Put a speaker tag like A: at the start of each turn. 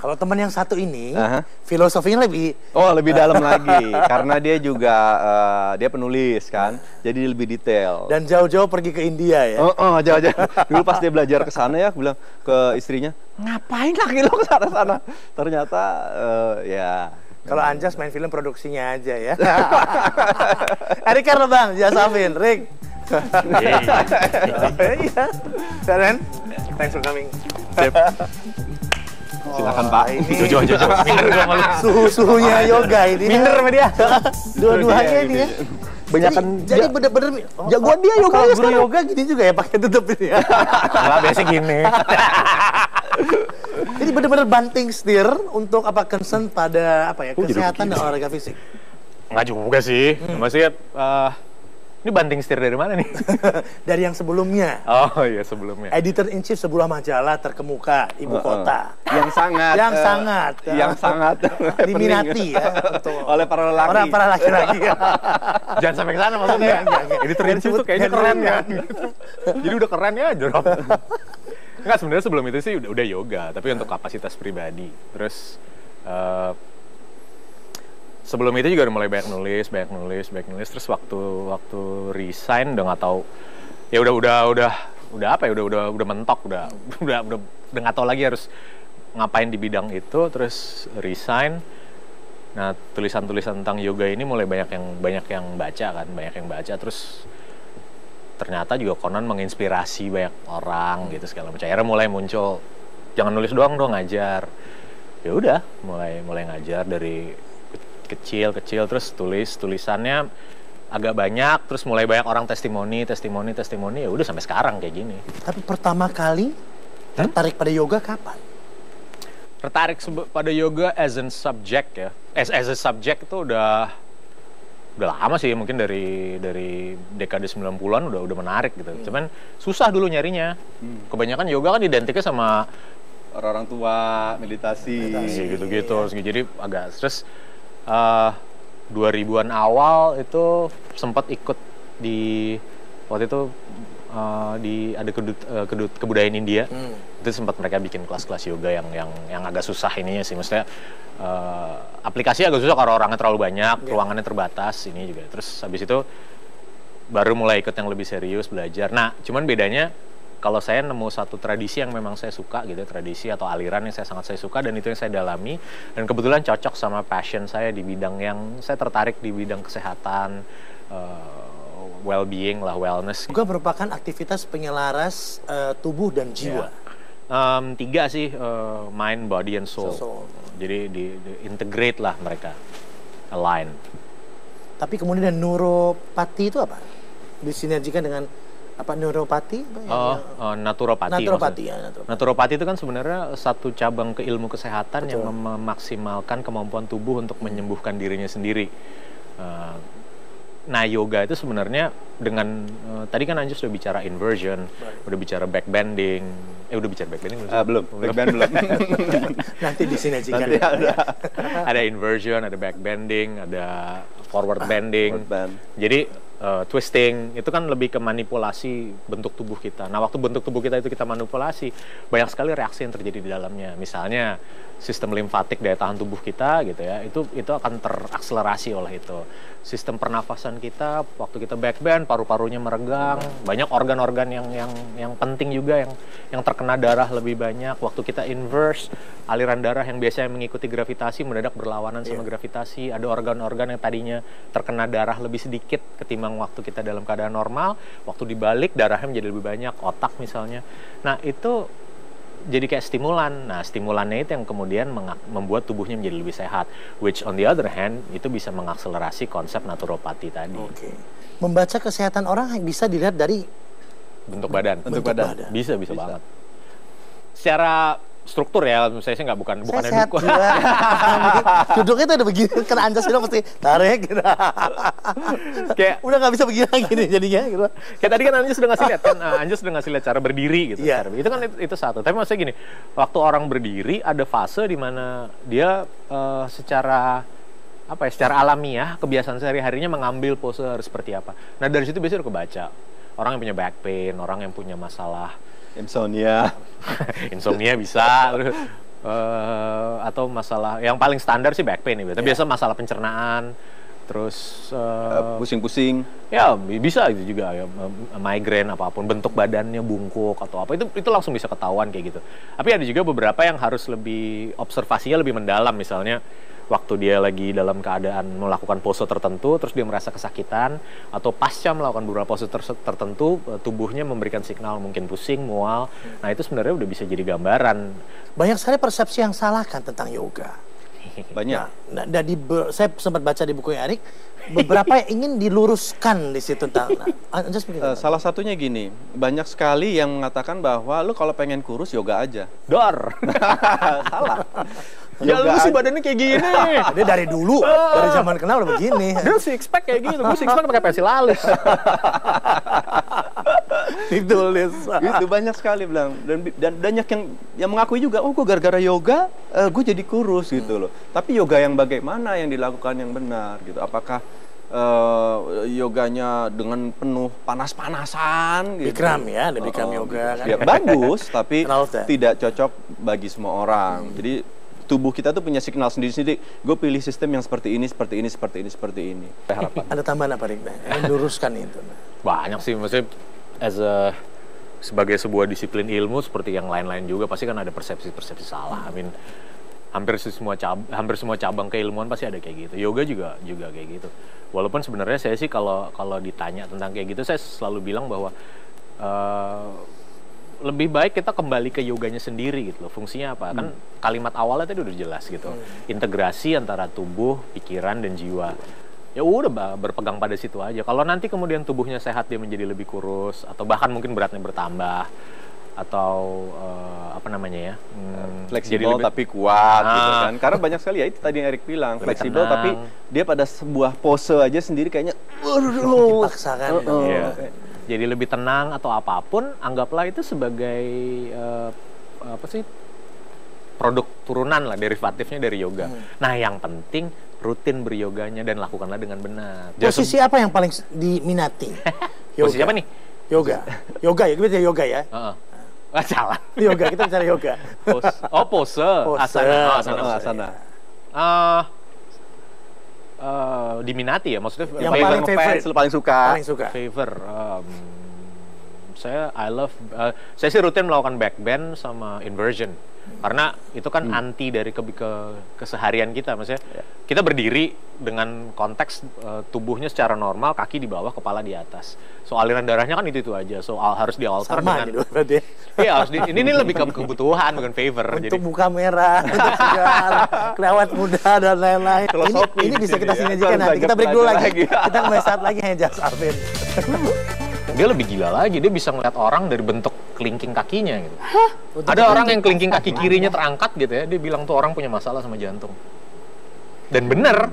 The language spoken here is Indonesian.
A: Kalau teman yang satu ini, filosofinya lebih...
B: Oh, lebih dalam lagi. Karena dia juga, dia penulis kan. Jadi lebih detail.
A: Dan jauh-jauh pergi ke India ya?
B: Jauh-jauh. Dulu pas dia belajar ke sana ya, aku bilang ke istrinya, ngapain lagi lo ke sana-sana? Ternyata, ya...
A: Kalau Anjas main film produksinya aja ya. Erika lo bang, Jasafin, Rick. Iya. Karen, thanks for coming.
B: Silakan Pak.
C: Jojo. Minder gua malu.
A: Suhunya yoga ini.
C: Minder sama dia.
A: Dua-duanya ini ya.
B: Banyakan
A: Jadi bener-bener
B: jagoan dia yoga.
A: Kalau guru yoga gini juga ya pakai tutup ini ya.
C: Lah biasa gini.
A: Jadi bener-bener banting setir untuk apa concern pada apa ya kesehatan dan olahraga fisik.
C: Enggak juga sih. Maksudnya ini banting setir dari mana nih?
A: Dari yang sebelumnya.
C: Oh iya sebelumnya.
A: Editor in chief sebuah majalah terkemuka ibu kota.
B: Yang sangat
A: diminati ya
B: oleh para lelaki.
A: Para laki-laki.
C: Jangan sampai ke sana maksudnya. Editor in chief tuh kayaknya keren kan. Jadi udah keren ya Jorok. Enggak, sebenarnya sebelum itu sih udah yoga, tapi untuk kapasitas pribadi. Terus sebelum itu juga udah mulai banyak nulis. Terus waktu resign udah nggak tahu, ya udah apa ya, udah mentok, udah nggak tahu lagi harus ngapain di bidang itu. Terus resign. Nah, tulisan-tulisan tentang yoga ini mulai banyak yang baca. Terus ternyata juga konon menginspirasi banyak orang gitu segala macam. Akhirnya mulai muncul, jangan nulis doang dong, ngajar. Ya udah, mulai ngajar dari kecil terus tulisannya agak banyak, terus mulai banyak orang testimoni, ya udah sampai sekarang kayak gini.
A: Tapi pertama kali tertarik pada yoga kapan?
C: Tertarik pada yoga as a subject ya. As a subject itu udah lama sih, mungkin dari dekade 90-an udah menarik gitu. Cuman susah dulu nyarinya. Kebanyakan yoga kan identiknya sama
B: orang tua, meditasi
C: gitu-gitu. Jadi agak stres. 2000-an awal itu sempat ikut di waktu itu ada kebudayaan India. Itu sempat mereka bikin kelas-kelas yoga yang agak susah ininya sih, maksudnya aplikasi agak susah karena orangnya terlalu banyak, ruangannya terbatas ini juga. Terus habis itu baru mulai ikut yang lebih serius belajar. Nah, cuman bedanya kalau saya nemu satu tradisi yang memang saya suka gitu, tradisi atau aliran yang sangat saya suka dan itu yang saya dalami dan kebetulan cocok sama passion saya di bidang yang saya tertarik, di bidang kesehatan, well-being lah, wellness.
A: Yoga merupakan aktivitas penyelaras tubuh dan jiwa.
C: 3 sih, mind, body, and soul. Jadi di integrate lah mereka, align.
A: Tapi kemudian neuropati itu apa? Disinergikan dengan apa, neuropati?
C: Naturopati. Naturopati itu kan sebenarnya satu cabang ke ilmu kesehatan. Betul. Yang memaksimalkan kemampuan tubuh untuk menyembuhkan dirinya sendiri. Nah, yoga itu sebenarnya dengan tadi kan Anjus udah bicara inversion, udah bicara backbending. Udah bicara backbending
B: belum? Backbend belum.
A: Nanti disinergikan.
C: Ada inversion, ada backbending, ada forward bending. Jadi twisting itu kan lebih ke manipulasi bentuk tubuh kita. Nah, waktu bentuk tubuh kita itu kita manipulasi, banyak sekali reaksi yang terjadi di dalamnya. Misalnya sistem limfatik, daya tahan tubuh kita gitu ya, itu akan terakselerasi oleh itu. Sistem pernafasan kita, waktu kita backbend, paru-parunya meregang, banyak organ-organ yang penting juga yang terkena darah lebih banyak. Waktu kita inverse, aliran darah yang biasanya mengikuti gravitasi mendadak berlawanan sama gravitasi. Ada organ-organ yang tadinya terkena darah lebih sedikit ketimbang waktu kita dalam keadaan normal, waktu dibalik darahnya menjadi lebih banyak, otak misalnya. Nah, itu jadi kayak stimulan. Nah, stimulannya itu yang kemudian membuat tubuhnya menjadi lebih sehat. Which on the other hand, itu bisa mengakselerasi konsep naturopati tadi.
A: Oke. Membaca kesehatan orang bisa dilihat dari
C: bentuk badan.
A: Bentuk badan.
C: Bisa banget. Secara struktur ya, saya sih bukan
A: sehat
C: dukun.
A: Duduknya tuh udah begini, karena Anjas bilang pasti tarik gitu. Kayak udah nggak bisa begini lagi nih jadinya gitu.
C: Kayak tadi kan Anjas sudah ngasih lihat kan, Anjas sudah ngasih lihat cara berdiri gitu.
A: Iya.
C: Itu kan itu satu. Tapi maksudnya gini, waktu orang berdiri ada fase di mana dia secara alamiah kebiasaan sehari-harinya mengambil pose seperti apa. Nah, dari situ biasanya udah kebaca. Orang yang punya back pain, orang yang punya masalah
B: insomnia
C: bisa, atau masalah yang paling standar sih back pain nih. Biasa masalah pencernaan, terus
B: pusing-pusing.
C: Ya bisa itu juga ya, migrain apapun, bentuk badannya bungkuk atau apa itu langsung bisa ketahuan kayak gitu. Tapi ada juga beberapa yang harus lebih observasinya lebih mendalam, misalnya waktu dia lagi dalam keadaan melakukan pose tertentu, terus dia merasa kesakitan, atau pasca melakukan beberapa pose tertentu, tubuhnya memberikan signal mungkin pusing, mual. Nah itu sebenarnya udah bisa jadi gambaran.
A: Banyak sekali persepsi yang salah kan tentang yoga.
B: Banyak.
A: Saya sempat baca di bukunya Erik, beberapa yang ingin diluruskan di situ tentang.
B: Salah satunya gini, banyak sekali yang mengatakan bahwa lu kalau pengen kurus yoga aja.
C: Dor.
B: Salah.
C: Ya lu sih badannya kayak gini.
A: Dia dari dulu, dari zaman kenal udah begini.
C: Dia six pack kayak gitu, gue six pack pakai pensil alis.
A: Ditulis.
B: Itu banyak sekali bilang, dan banyak yang mengakui juga, oh gue gara-gara yoga, gue jadi kurus gitu loh. Tapi yoga yang bagaimana yang dilakukan yang benar gitu? Apakah yoganya dengan penuh panas-panasan gitu?
A: Bikram ya, ada Bikram yoga kan.
B: Ya, bagus, tapi tidak cocok bagi semua orang. Jadi tubuh kita tuh punya signal sendiri-sendiri. Gue pilih sistem yang seperti ini, seperti ini, seperti ini, seperti ini. Harapan.
A: Ada tambahan apa, Rik? Yang luruskan itu.
C: Banyak sih, maksudnya sebagai sebuah disiplin ilmu seperti yang lain-lain juga pasti kan ada persepsi-persepsi salah. I mean, hampir semua cabang keilmuan pasti ada kayak gitu. Yoga juga kayak gitu. Walaupun sebenarnya saya sih kalau ditanya tentang kayak gitu, saya selalu bilang bahwa lebih baik kita kembali ke yoganya sendiri gitu loh. Fungsinya apa? Kan kalimat awalnya tadi udah jelas gitu. Integrasi antara tubuh, pikiran, dan jiwa. Ya udah berpegang pada situ aja. Kalau nanti kemudian tubuhnya sehat, dia menjadi lebih kurus, atau bahkan mungkin beratnya bertambah, atau apa namanya ya,
B: fleksibel tapi kuat gitu kan. Karena banyak sekali ya, itu tadi yang Erik bilang, fleksibel tapi dia pada sebuah pose aja sendiri kayaknya
A: dipaksakan.
C: Jadi lebih tenang atau apapun, anggaplah itu sebagai apa sih, produk turunan lah, derivatifnya dari yoga. Nah yang penting rutin beryoganya dan lakukanlah dengan benar.
A: Posisi apa yang paling diminati?
C: Posisi apa nih?
A: Yoga ya, kita bicara yoga ya.
C: Salah.
A: Yoga, kita bicara yoga.
C: Pose. Asana. Diminati ya, maksudnya
A: yang paling favorite,
B: paling suka.
A: Favor.
C: Saya sih rutin melakukan back bend sama inversion. Karena itu kan anti dari keseharian kita, maksudnya kita berdiri dengan konteks tubuhnya secara normal, kaki di bawah, kepala di atas. So aliran darahnya kan itu aja. So harus dialter dengan. Iya, harus ini lebih ke kebutuhan bukan favor.
A: Untuk muka merah, untuk segar, kelewat muda dan lain-lain. Ini bisa kita sinergikan nanti. Kita break dulu lagi. Kita kembali saat lagi hanya Just Alvin.
C: Dia lebih gila lagi, dia bisa ngeliat orang dari bentuk kelingking kakinya gitu. Ada orang yang kelingking kaki kirinya terangkat gitu ya, dia bilang tuh orang punya masalah sama jantung. Dan bener.